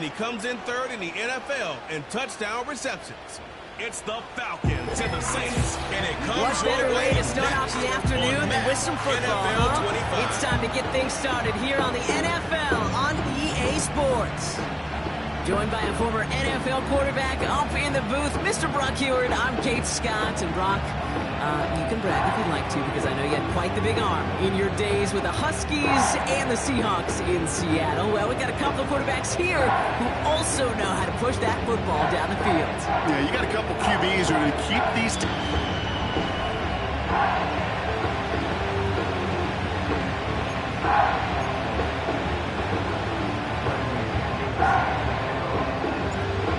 he comes in third in the NFL in touchdown receptions. It's the Falcons and the Saints, and it comes What better way to start off the afternoon than with some football, huh? It's time to get things started here on the NFL on EA Sports. Joined by a former NFL quarterback up in the booth, Mr. Brock Heward. I'm Kate Scott, and Brock, you can brag if you'd like to, because I know you had quite the big arm in your days with the Huskies and the Seahawks in Seattle. Well, we got a couple of quarterbacks here who also know how to push that football down the field. Yeah, you got a couple QBs who are going to keep these...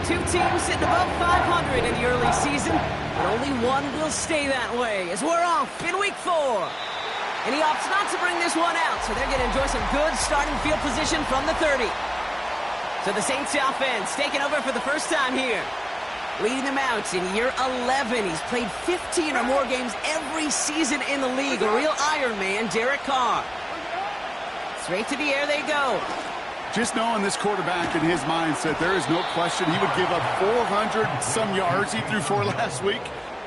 Two teams sitting above 500 in the early season, but only one will stay that way as we're off in week 4. And he opts not to bring this one out, so they're going to enjoy some good starting field position from the 30. So the Saints offense taking over for the first time here. Leading them out in year 11. He's played 15 or more games every season in the league. A real Iron Man, Derek Carr. Straight to the air they go. Just knowing this quarterback in his mindset, there is no question he would give up 400-some yards he threw for last week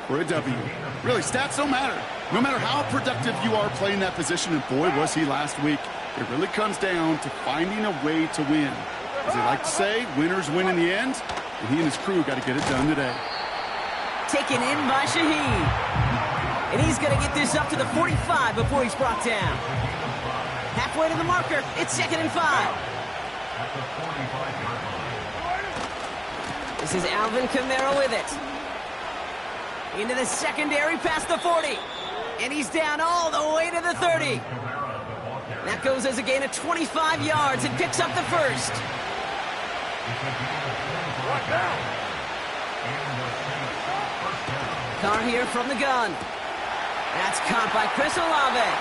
for a W. Really, stats don't matter. No matter how productive you are playing that position, and boy, was he last week, it really comes down to finding a way to win. As they like to say, winners win in the end, and he and his crew got to get it done today. Taken in by Shaheed. And he's going to get this up to the 45 before he's brought down. Halfway to the marker, it's 2nd and 5. This is Alvin Kamara with it. Into the secondary past the 40. And he's down all the way to the 30. That goes as a gain of 25 yards and picks up the first. Carr here from the gun. That's caught by Chris Olave.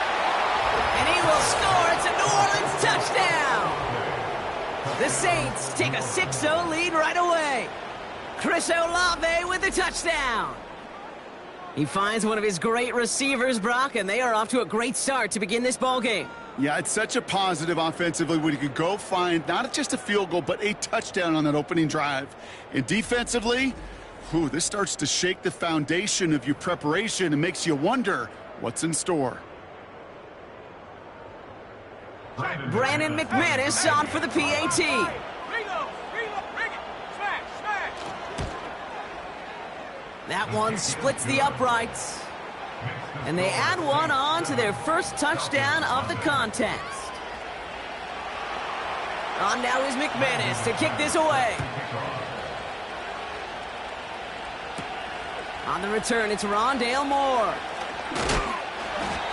And he will score. It's a New Orleans touchdown. The Saints take a 6-0 lead right away. Chris Olave with the touchdown. He finds one of his great receivers, Brock, and they are off to a great start to begin this ball game. Yeah, it's such a positive offensively when you could go find not just a field goal, but a touchdown on that opening drive. And defensively, this starts to shake the foundation of your preparation and makes you wonder what's in store. Brandon McManus on for the PAT. That one splits the uprights. And they add one on to their first touchdown of the contest. On now is McManus to kick this away. On the return, it's Rondale Moore.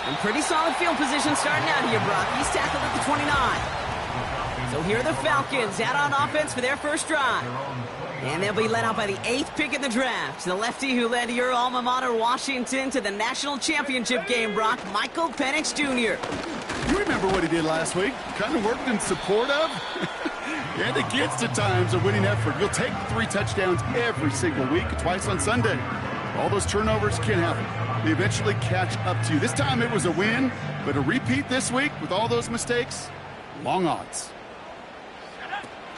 And pretty solid field position starting out here, Brock. He's tackled at the 29. So here are the Falcons out on offense for their first drive. And they'll be led out by the 8th pick in the draft. The lefty who led your alma mater, Washington, to the national championship game, Brock, Michael Penix Jr. You remember what he did last week? Kind of worked in support of? And against at times a winning effort. You'll take 3 touchdowns every single week, twice on Sunday. All those turnovers can happen. They eventually catch up to you. This time it was a win, but a repeat this week with all those mistakes, long odds.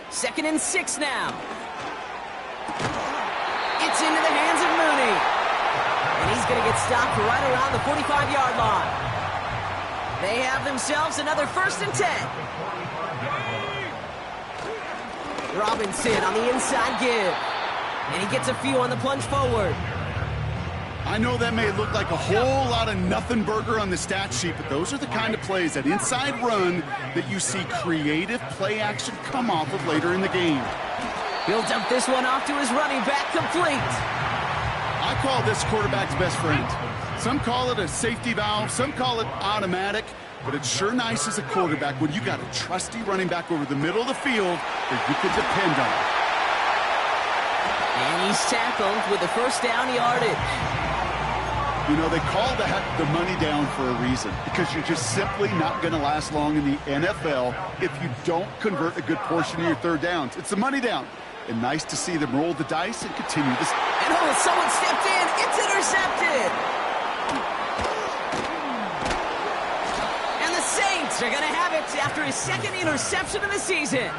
2nd and 6 now. It's into the hands of Mooney. And he's going to get stopped right around the 45-yard line. They have themselves another 1st and 10. Robinson on the inside give. And he gets a few on the plunge forward. I know that may look like a whole lot of nothing burger on the stat sheet, but those are the kind of plays, that inside run, that you see creative play action come off of later in the game. He'll dump this one off to his running back, complete. I call this quarterback's best friend. Some call it a safety valve, some call it automatic, but it's sure nice as a quarterback when you got a trusty running back over the middle of the field that you can depend on. And he's tackled with the first down yardage. You know, they call that the money down for a reason, because you're just simply not going to last long in the NFL if you don't convert a good portion of your third downs. It's the money down. And nice to see them roll the dice and continue this. And someone stepped in. It's intercepted. And the Saints are going to have it after his 2nd interception of the season.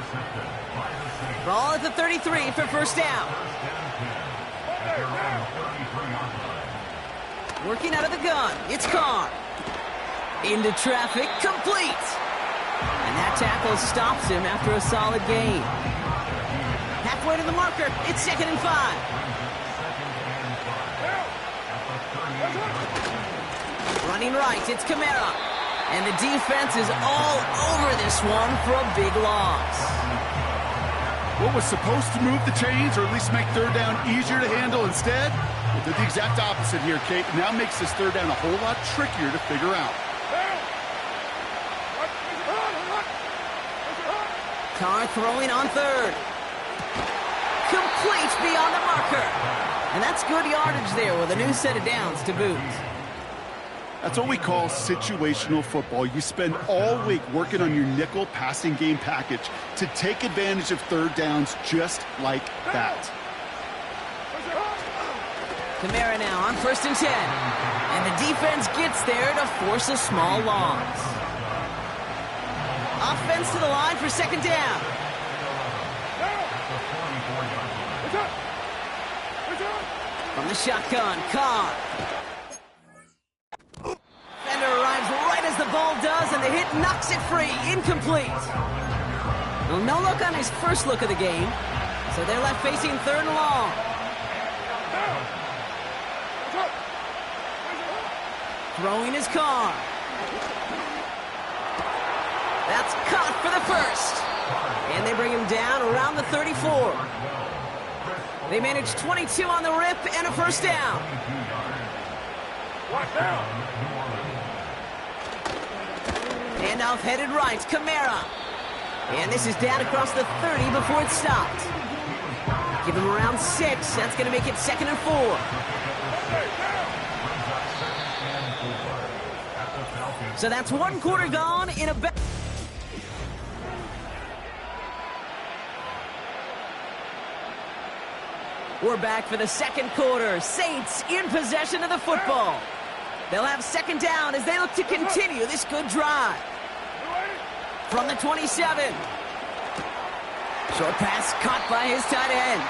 Ball at the 33 for first down. Working out of the gun, it's Carr. Into traffic, complete. And that tackle stops him after a solid gain. Halfway to the marker, it's 2nd and 5. Running right, it's Kamara. And the defense is all over this one for a big loss. What was supposed to move the chains, or at least make third down easier to handle instead, well, did the exact opposite here, Kate. Now makes this third down a whole lot trickier to figure out. Carr throwing on third. Complete beyond the marker. And that's good yardage there with a new set of downs to boot. That's what we call situational football. You spend all week working on your nickel passing game package to take advantage of third downs just like that. Kamara now on 1st and 10. And the defense gets there to force a small loss. Offense to the line for 2nd down. From the shotgun, Carr. Fender arrives right as the ball does, and the hit knocks it free. Incomplete. Well, no look on his first look of the game, so they're left facing 3rd and long. Throwing his Carr. That's caught for the first. And they bring him down around the 34. They manage 22 on the rip and a first down. Handoff headed right, Kamara. And this is down across the 30 before it's stopped. Give him around 6. That's going to make it 2nd and 4. So that's 1 quarter gone in a... We're back for the 2nd quarter. Saints in possession of the football. They'll have 2nd down as they look to continue this good drive. From the 27. Short pass caught by his tight end.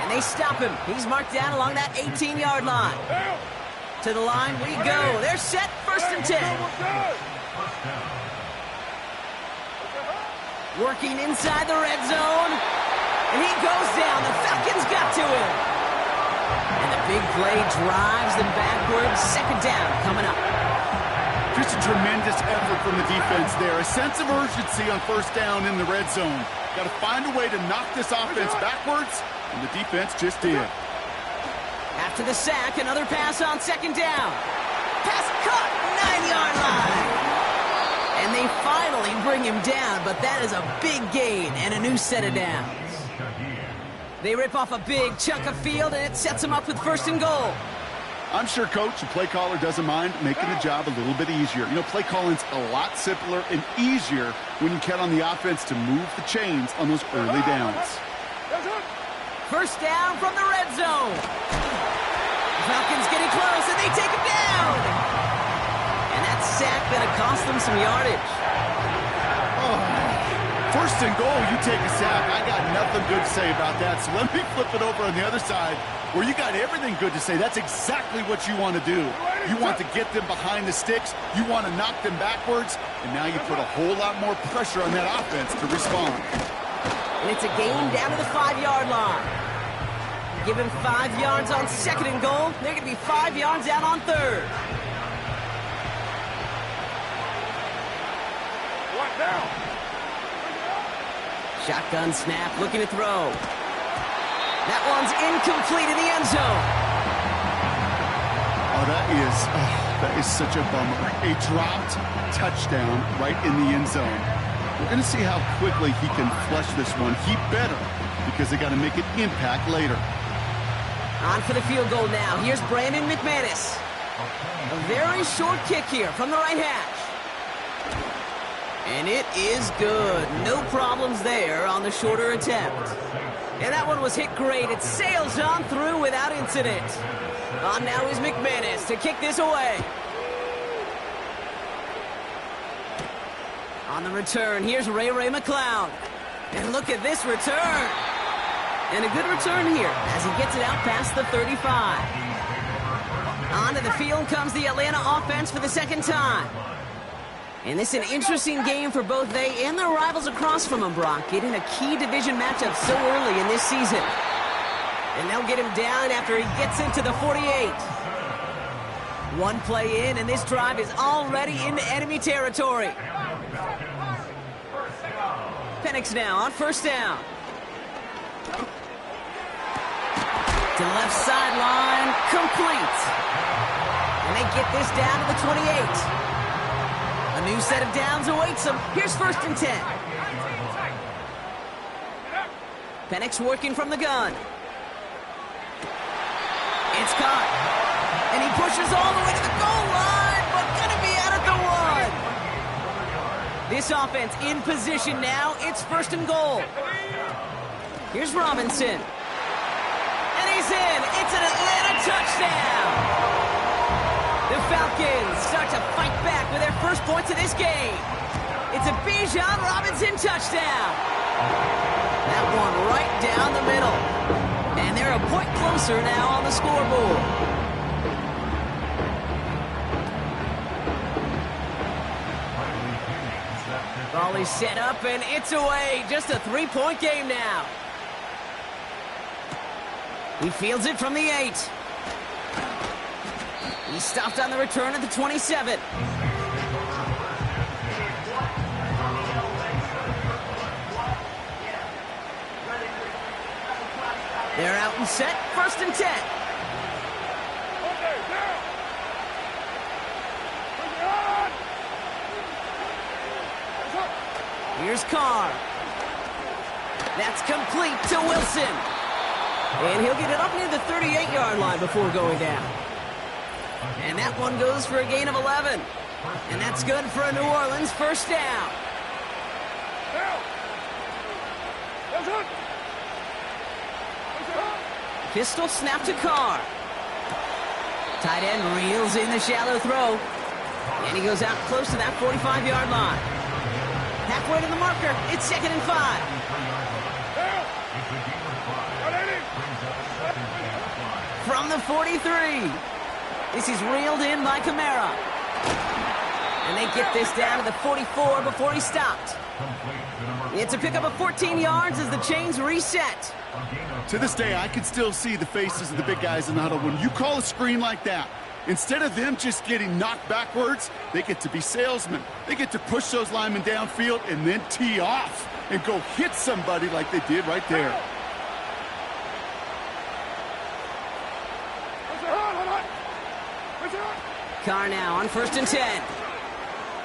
And they stop him. He's marked down along that 18-yard line. To the line we go. They're set, 1st and 10. Working inside the red zone. And he goes down. The Falcons got to him. And the big play drives them backwards. 2nd down coming up. Just a tremendous effort from the defense there. A sense of urgency on 1st down in the red zone. Got to find a way to knock this offense backwards, and the defense just did. After the sack, another pass on 2nd down. Pass caught, 9-yard line. And they finally bring him down, but that is a big gain and a new set of downs. They rip off a big chunk of field, and it sets them up with 1st and goal. I'm sure Coach, the play caller, doesn't mind making the job a little bit easier. You know, play calling's a lot simpler and easier when you count on the offense to move the chains on those early downs. 1st down from the red zone. Falcons getting close, and they take him down. And that sack gonna cost them some yardage. Oh. 1st and goal, you take a sack. I got nothing good to say about that. So let me flip it over on the other side where you got everything good to say. That's exactly what you want to do. You want to get them behind the sticks. You want to knock them backwards. And now you put a whole lot more pressure on that offense to respond. And it's a gain down to the 5-yard line. Give him 5 yards on 2nd and goal. They're going to be 5 yards out on 3rd. What now? Shotgun snap, looking to throw. That one's incomplete in the end zone. Oh, that is such a bummer. A dropped touchdown right in the end zone. We're going to see how quickly he can flush this one. He better, because they got to make an impact later. On for the field goal now. Here's Brandon McManus. A very short kick here from the right hash. And it is good. No problems there on the shorter attempt. And that one was hit great. It sails on through without incident. On now is McManus to kick this away. On the return, here's Ray McLeod. And look at this return. And a good return here as he gets it out past the 35. Onto the field comes the Atlanta offense for the second time. And this is an interesting game for both they and their rivals across from them, Brock, getting a key division matchup so early in this season. And they'll get him down after he gets into the 48. One play in, and this drive is already into enemy territory. Penix now on first down. To the left sideline, complete. And they get this down to the 28. A new set of downs awaits them. Here's first and 10. Penix working from the gun. It's caught. And he pushes all the way to the goal line, but gonna be out at the 1. This offense in position now. It's first and goal. Here's Robinson. And he's in. It's an Atlanta touchdown. The Falcons start to fight back with their first points of this game. It's a Bijan Robinson touchdown. That one right down the middle. And they're a point closer now on the scoreboard. Ball is set up and it's away. Just a 3-point game now. He fields it from the 8. He stopped on the return at the 27. They're out and set, first and 10. Here's Carr. That's complete to Wilson. And he'll get it up near the 38-yard line before going down. And that one goes for a gain of 11. And that's good for a New Orleans first down. Pistol snap to Carr. Tight end reels in the shallow throw. And he goes out close to that 45-yard line. Halfway to the marker. It's second and 5. From the 43. This is reeled in by Kamara. And they get this down to the 44 before he stopped. It's a pickup of 14 yards as the chains reset. To this day, I can still see the faces of the big guys in the huddle. When you call a screen like that, instead of them just getting knocked backwards, they get to be salesmen. They get to push those linemen downfield and then tee off and go hit somebody like they did right there. Carr now on first and 10.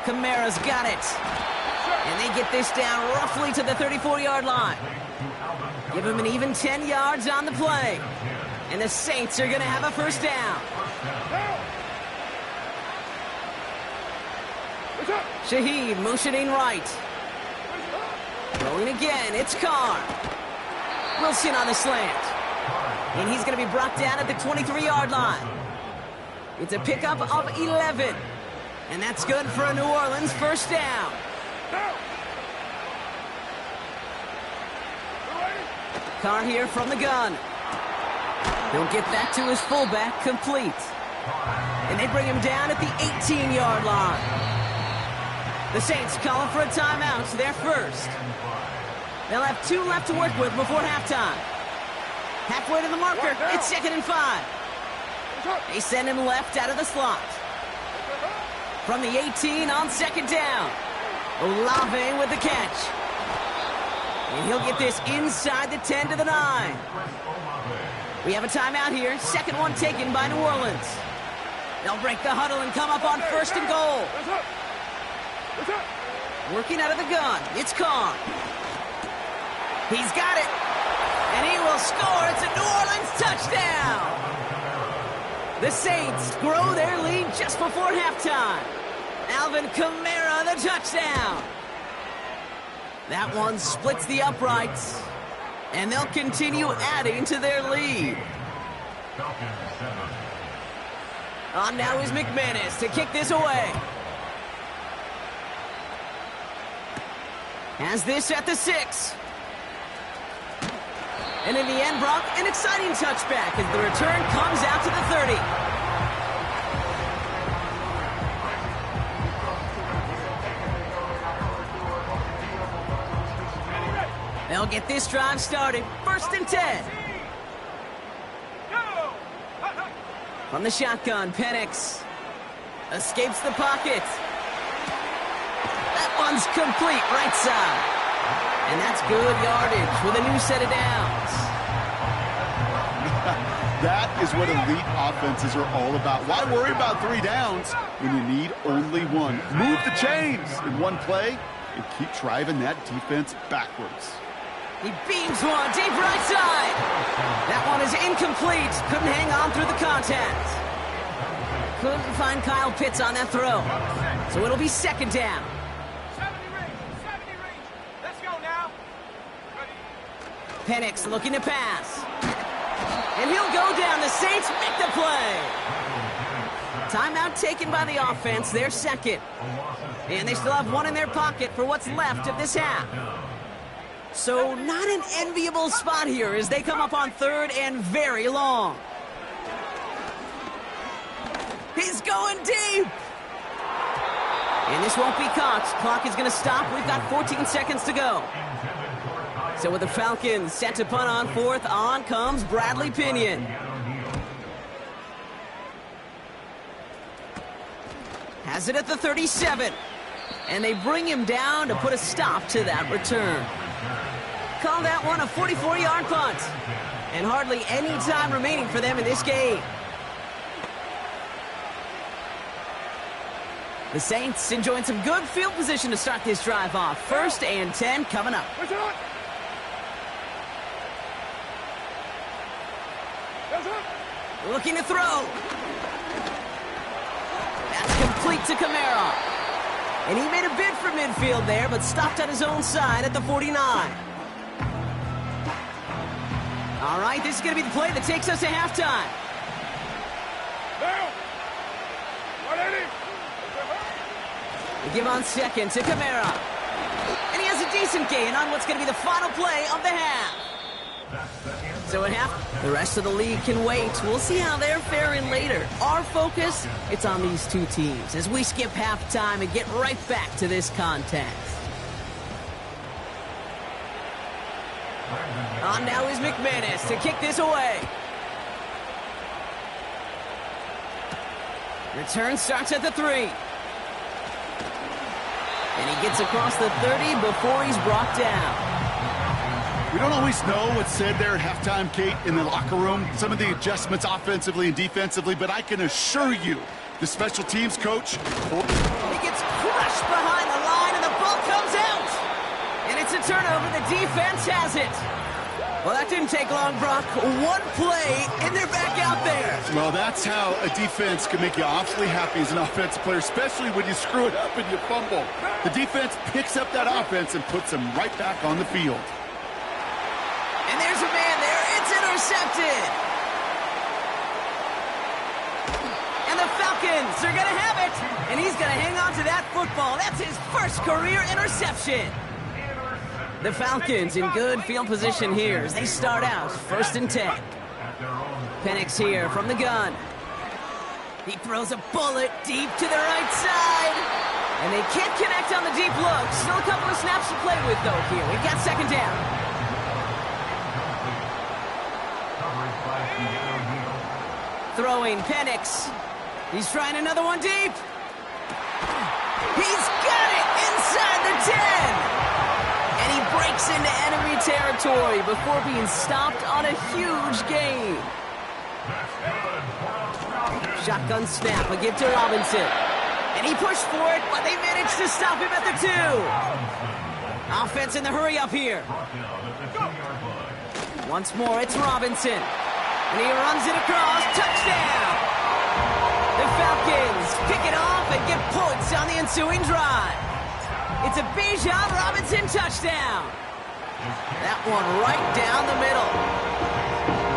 Kamara's got it. And they get this down roughly to the 34-yard line. Give him an even 10 yards on the play. And the Saints are going to have a first down. Shaheed motioning right. Throwing again, it's Carr. Wilson on the slant. And he's going to be brought down at the 23-yard line. It's a pickup of 11. And that's good for a New Orleans first down. Carr here from the gun. He'll get that to his fullback, complete. And they bring him down at the 18-yard line. The Saints calling for a timeout, so they're first. They'll have 2 left to work with before halftime. Halfway to the marker, it's second and 5. They send him left out of the slot. From the 18 on second down. Olave with the catch. And he'll get this inside the 10 to the 9. We have a timeout here. Second one taken by New Orleans. They'll break the huddle and come up on first and goal. Working out of the gun. It's Carr. He's got it. And he will score. It's a New Orleans touchdown. The Saints grow their lead just before halftime. Alvin Kamara, the touchdown. That one splits the uprights. And they'll continue adding to their lead. On now is McManus to kick this away. Has this at the 6. And in the end, Brock, an exciting touchback as the return comes out to the 30. They'll get this drive started. 1st and 10. From the shotgun, Penix escapes the pocket. That one's complete, right side. And that's good yardage with a new set of downs. That is what elite offenses are all about. Why worry about 3 downs when you need only 1? Move the chains in one play and keep driving that defense backwards. He beams one deep right side. That one is incomplete. Couldn't hang on through the contact. Couldn't find Kyle Pitts on that throw. So it'll be 2nd down. 70 range. Let's go now. Penix looking to pass. And he'll go down. The Saints make the play. Timeout taken by the offense. Their 2nd. And they still have 1 in their pocket for what's left of this half. So not an enviable spot here as they come up on 3rd and very long. He's going deep. And this won't be caught. Clock is going to stop. We've got 14 seconds to go. So with the Falcons set to punt on 4th, on comes Bradley Pinion. Has it at the 37. And they bring him down to put a stop to that return. Call that one a 44-yard punt. And hardly any time remaining for them in this game. The Saints enjoying some good field position to start this drive off. 1st and 10 coming up. Looking to throw. That's complete to Kamara. And he made a bid for midfield there, but stopped on his own side at the 49. All right, this is going to be the play that takes us to halftime. They give on 2nd to Kamara. And he has a decent gain on what's going to be the final play of the half. So at half, the rest of the league can wait. We'll see how they're faring later. Our focus, it's on these 2 teams as we skip halftime and get right back to this contest. On now is McManus to kick this away. Return starts at the 3. And he gets across the 30 before he's brought down. We don't always know what's said there at halftime, Kate, in the locker room. Some of the adjustments offensively and defensively, but I can assure you, the special teams coach... He gets crushed behind the line, and the ball comes out. And it's a turnover. The defense has it. Well, that didn't take long, Brock. 1 play, and they're back out there. Well, that's how a defense can make you awfully happy as an offensive player, especially when you screw it up and you fumble. The defense picks up that offense and puts them right back on the field. And there's a man there. It's intercepted. And the Falcons are going to have it. And he's going to hang on to that football. That's his first career interception. The Falcons in good field position here as they start out 1st and 10. Penix here from the gun. He throws a bullet deep to the right side. And they can't connect on the deep look. Still a couple of snaps to play with, though, here. We've got 2nd down. Throwing Penix. He's trying another one deep. He's got it inside the 10. And he breaks into enemy territory before being stopped on a huge gain. Shotgun snap, a give to Robinson. And he pushed for it, but they managed to stop him at the 2. Offense in the hurry up here. Once more, it's Robinson. And he runs it across. Touchdown! The Falcons pick it off and get points on the ensuing drive. It's a Bijan Robinson touchdown. That one right down the middle.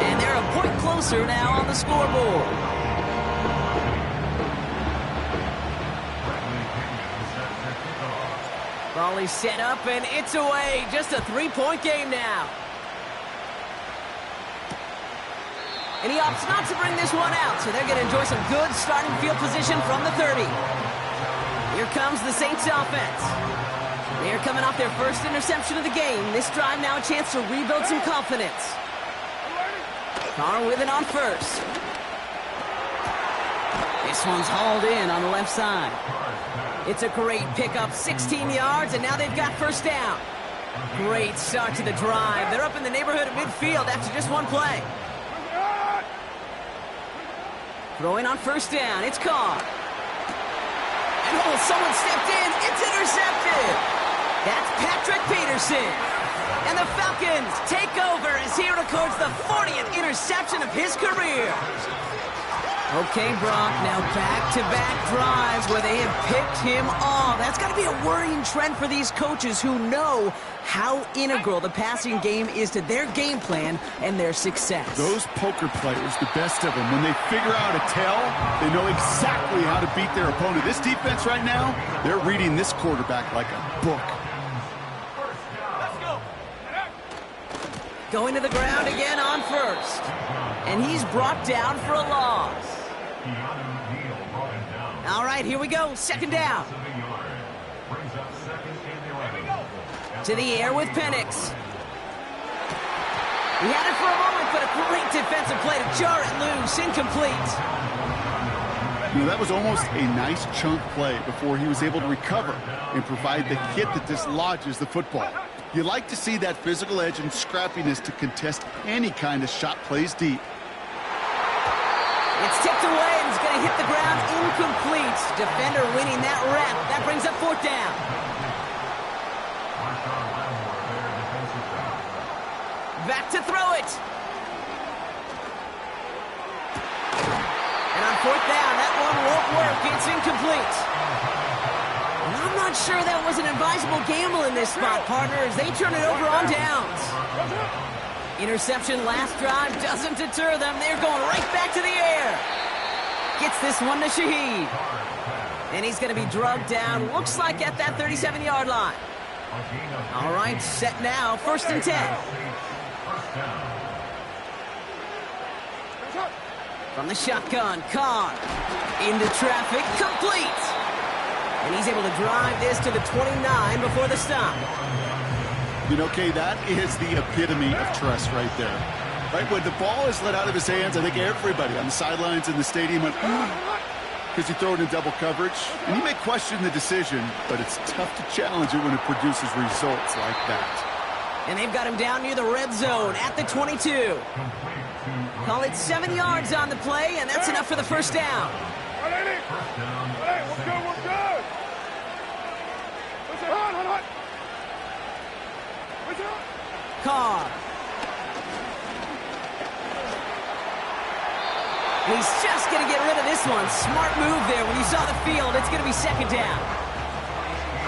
And they're a point closer now on the scoreboard. Volley set up, and it's away. Just a 3-point game now. And he opts not to bring this one out, so they're going to enjoy some good starting field position from the 30. Here comes the Saints offense. They're coming off their first interception of the game. This drive now a chance to rebuild some confidence. Carr with it on first. This one's hauled in on the left side. It's a great pickup, 16 yards, and now they've got first down. Great start to the drive. They're up in the neighborhood of midfield after just one play. Throwing on first down, it's Carr. And oh, someone stepped in. It's intercepted. That's Patrick Peterson. And the Falcons take over as he records the 40th interception of his career. Okay, Brock, now back-to-back drives where they have picked him off. That's got to be a worrying trend for these coaches who know how integral the passing game is to their game plan and their success. Those poker players, the best of them, when they figure out a tell, they know exactly how to beat their opponent. This defense right now, they're reading this quarterback like a book. Going to the ground again on first. And he's brought down for a loss. All right, here we go. Second down. To the air with Penix. He had it for a moment, but a great defensive play to jar it loose. Incomplete. You know, that was almost a nice chunk play before he was able to recover and provide the hit that dislodges the football. You like to see that physical edge and scrappiness to contest any kind of shot plays deep. It's tipped away and it's going to hit the ground incomplete. Defender winning that rep. That brings up fourth down. Back to throw it. And on fourth down, that one won't work. It's incomplete. And I'm not sure that was an advisable gamble in this spot, partners. They turn it over on downs. Interception last drive doesn't deter them. They're going right back to the air. Gets this one to Shaheed. And he's going to be drugged down, looks like at that 37-yard line. All right, set now, 1st and 10. From the shotgun, Carr. Into traffic, complete. And he's able to drive this to the 29 before the stop. You know, Kay, that is the epitome of trust right there. Right, when the ball is let out of his hands, I think everybody on the sidelines in the stadium went, because you throw it in double coverage. And you may question the decision, but it's tough to challenge it when it produces results like that. And they've got him down near the red zone at the 22. Call it 7 yards on the play, and that's enough for the first down. Carr. He's just going to get rid of this one. Smart move there. When you saw the field, it's going to be second down.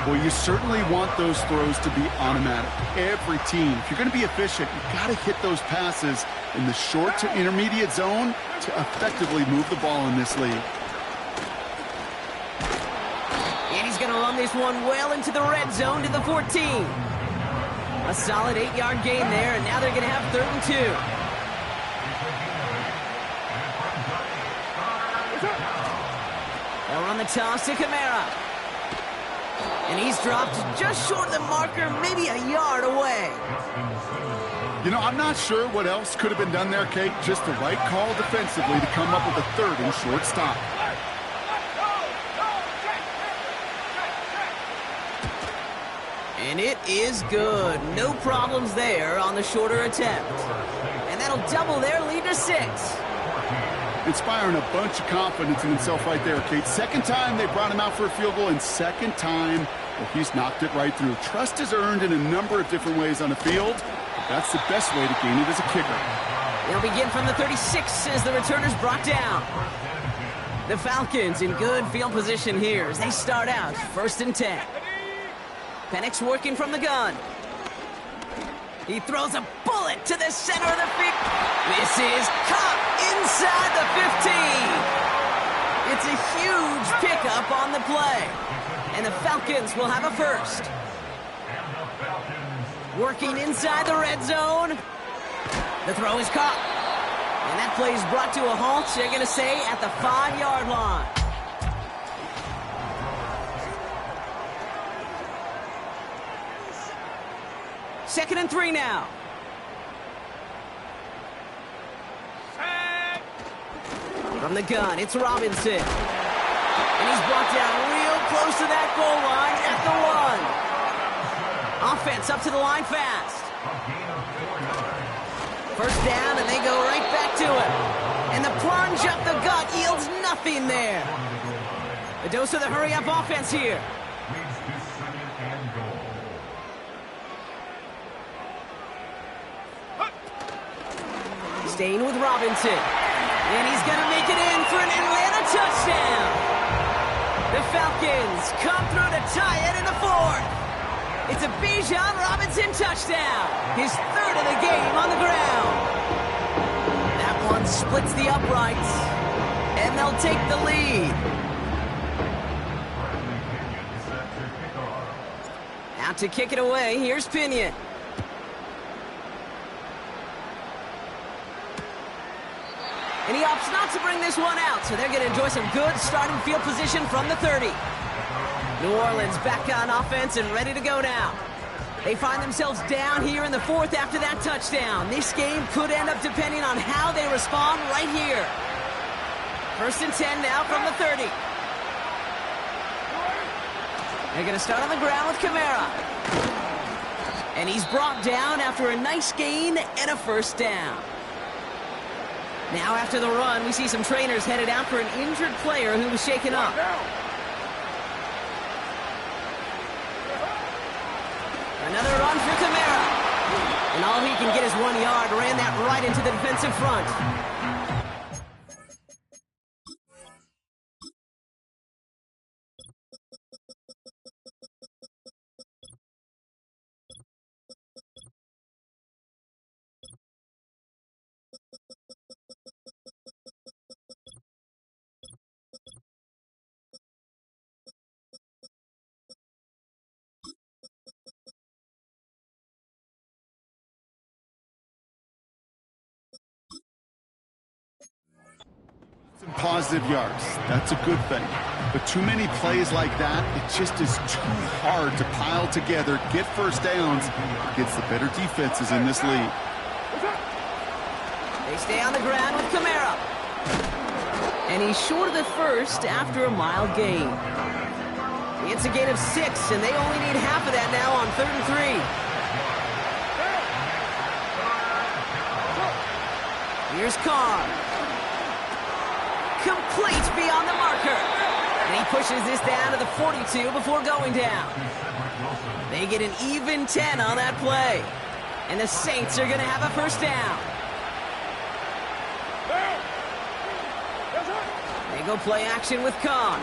Well, you certainly want those throws to be automatic. Every team, if you're going to be efficient, you've got to hit those passes in the short to intermediate zone to effectively move the ball in this league. And he's going to run this one well into the red zone to the 14. A solid 8-yard gain there, and now they're going to have 3rd and 2. They'll run the toss to Kamara. And he's dropped just short of the marker, maybe a yard away. You know, I'm not sure what else could have been done there, Kate. Just the right call defensively to come up with a 3rd and short stop. And it is good. No problems there on the shorter attempt. And that'll double their lead to 6. Inspiring a bunch of confidence in himself right there, Kate. Second time they brought him out for a field goal, and second time he's knocked it right through. Trust is earned in a number of different ways on the field. But that's the best way to gain it as a kicker. They'll begin from the 36 as the returner's brought down. The Falcons in good field position here as they start out 1st and 10. Penix working from the gun. He throws a bullet to the center of the field. This is caught inside the 15. It's a huge pickup on the play. And the Falcons will have a 1st. Working inside the red zone. The throw is caught. And that play is brought to a halt, they're going to say, at the 5-yard line. Second and 3 now. From the gun, it's Robinson. And he's brought down real close to that goal line at the 1. Offense up to the line fast. First down, and they go right back to it. And the plunge up the gut yields nothing there. A dose of the hurry-up offense here. Staying with Robinson. And he's going to make it in for an Atlanta touchdown. The Falcons come through to tie it in the 4th. It's a Bijan Robinson touchdown. His 3rd of the game on the ground. That one splits the uprights. And they'll take the lead. Out to kick it away, here's Pinion. And he opts not to bring this one out, so they're going to enjoy some good starting field position from the 30. New Orleans back on offense and ready to go now. They find themselves down here in the 4th after that touchdown. This game could end up depending on how they respond right here. 1st and 10 now from the 30. They're going to start on the ground with Kamara. And he's brought down after a nice gain and a 1st down. Now after the run, we see some trainers headed out for an injured player who was shaken up. Another run for Kamara. And all he can get is 1 yard. Ran that right into the defensive front. Positive yards. That's a good thing. But too many plays like that, it just is too hard to pile together, get 1st downs against the better defenses in this league. They stay on the ground with Kamara. And he's short of the 1st after a mild gain. It's a gain of 6, and they only need half of that now on 3rd and 3. Here's Carr. Complete beyond the marker. And he pushes this down to the 42 before going down. They get an even 10 on that play. And the Saints are going to have a 1st down. They go play action with Khan.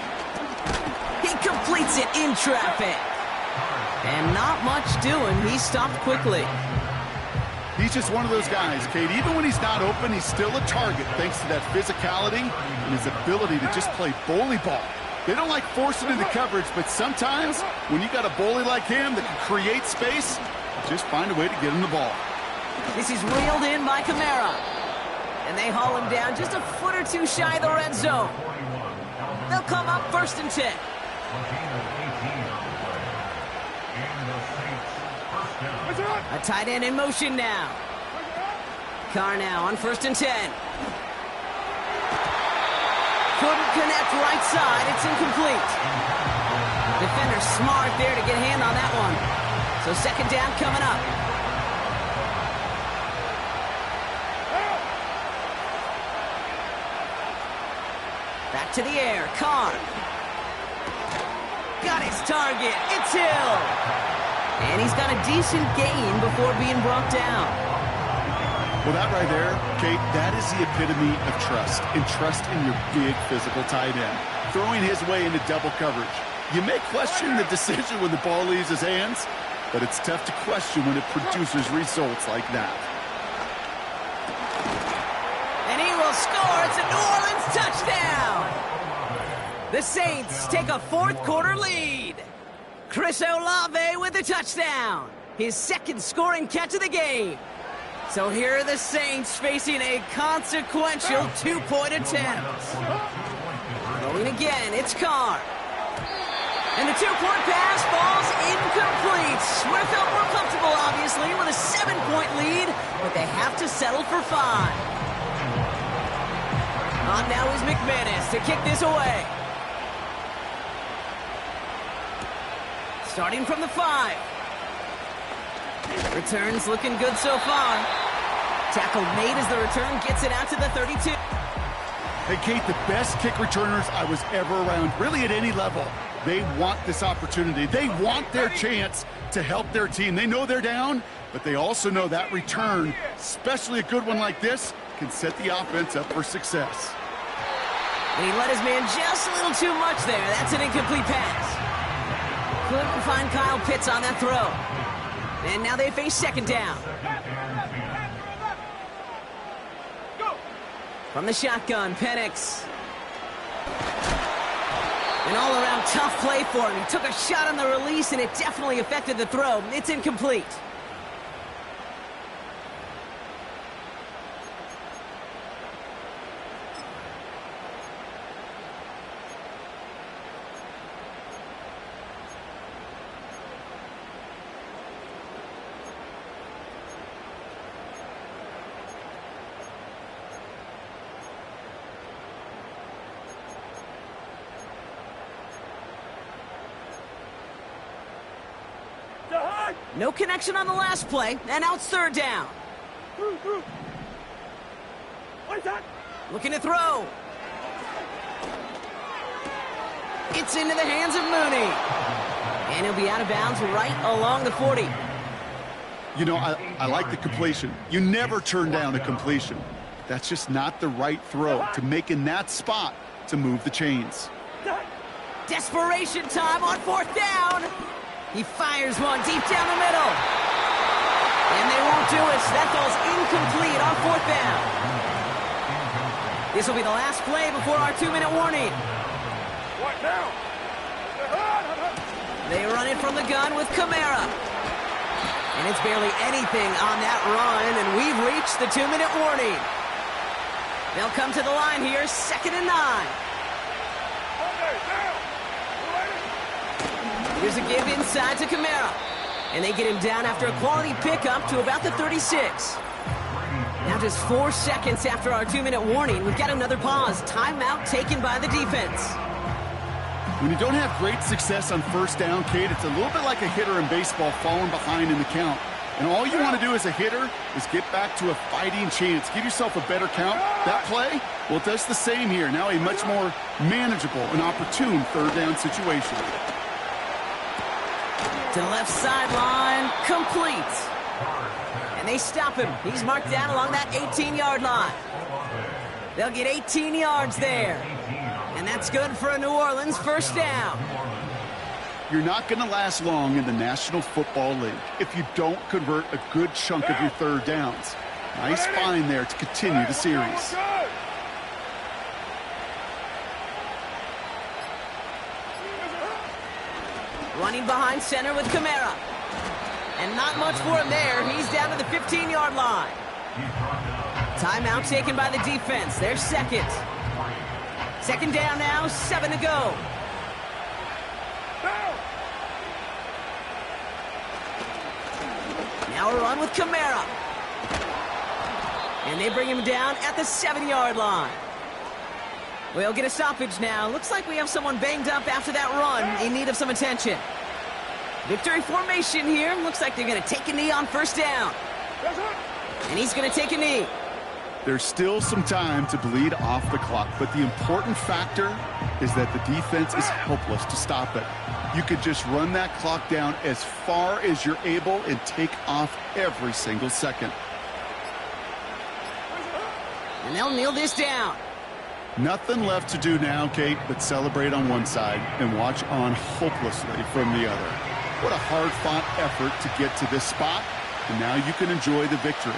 He completes it in traffic. And not much doing. He stopped quickly. He's just one of those guys, Kate. Even when he's not open, he's still a target thanks to that physicality and his ability to just play bully ball. They don't like forcing into coverage, but sometimes when you got a bully like him that can create space, just find a way to get him the ball. This is reeled in by Kamara. And they haul him down just a foot or two shy of the red zone. They'll come up 1st and 10. A tight end in motion now. Carr now on 1st and 10. Couldn't connect right side. It's incomplete. Defender smart there to get a hand on that one. So 2nd down coming up. Back to the air. Carr. Got his target. It's Hill. And he's got a decent gain before being brought down. Well, that right there, Kate, that is the epitome of trust. And trust in your big physical tight end. Throwing his way into double coverage. You may question the decision when the ball leaves his hands, but it's tough to question when it produces results like that. And he will score. It's a New Orleans touchdown. The Saints take a 4th quarter lead. Chris Olave with the touchdown. His 2nd scoring catch of the game. So here are the Saints facing a consequential two-point attempt. Going again, it's Carr. And the two-point pass falls incomplete. Would have felt more comfortable, obviously, with a 7-point lead, but they have to settle for 5. On now is McManus to kick this away. Starting from the 5. Returns looking good so far. Tackle made as the return gets it out to the 32. Hey, Kate, the best kick returners I was ever around, really at any level. They want this opportunity. They want their chance to help their team. They know they're down, but they also know that return, especially a good one like this, can set the offense up for success. And he let his man just a little too much there. That's an incomplete pass. Couldn't find Kyle Pitts on that throw. And now they face second down. From the shotgun, Penix. An all-around tough play for him. He took a shot on the release, and it definitely affected the throw. It's incomplete. No connection on the last play, and now it's third down. Looking to throw. It's into the hands of Mooney. And he'll be out of bounds right along the 40. You know, I like the completion. You never turn down a completion. That's just not the right throw to make in that spot to move the chains. Desperation time on fourth down. He fires one deep down the middle. And they won't do it. That falls incomplete on fourth down. This will be the last play before our 2-minute warning. What now? They run it from the gun with Kamara. And it's barely anything on that run, and we've reached the 2-minute warning. They'll come to the line here, 2nd and 9. Here's a give inside to Kamara. And they get him down after a quality pickup to about the 36. Now just 4 seconds after our 2-minute warning, we've got another pause. Timeout taken by the defense. When you don't have great success on first down, Kate, it's a little bit like a hitter in baseball falling behind in the count. And all you want to do as a hitter is get back to a fighting chance. Give yourself a better count. That play, well, it does the same here. Now a much more manageable and opportune third down situation. To the left sideline, complete. And they stop him. He's marked down along that 18-yard line. They'll get 18 yards there. And that's good for a New Orleans first down. You're not going to last long in the National Football League if you don't convert a good chunk of your third downs. Nice find there to continue the series. Running behind center with Kamara. And not much for him there. He's down to the 15-yard line. Timeout taken by the defense. They're second. Second down now, 7 to go. Now a run with Kamara. And they bring him down at the 7-yard line. We'll get a stoppage now. Looks like we have someone banged up after that run in need of some attention. Victory formation here. Looks like they're going to take a knee on first down. And he's going to take a knee. There's still some time to bleed off the clock, but the important factor is that the defense is helpless to stop it. You could just run that clock down as far as you're able and take off every single second. And they'll kneel this down. Nothing left to do now, Kate, but celebrate on one side and watch on hopelessly from the other. What a hard-fought effort to get to this spot, and now you can enjoy the victory.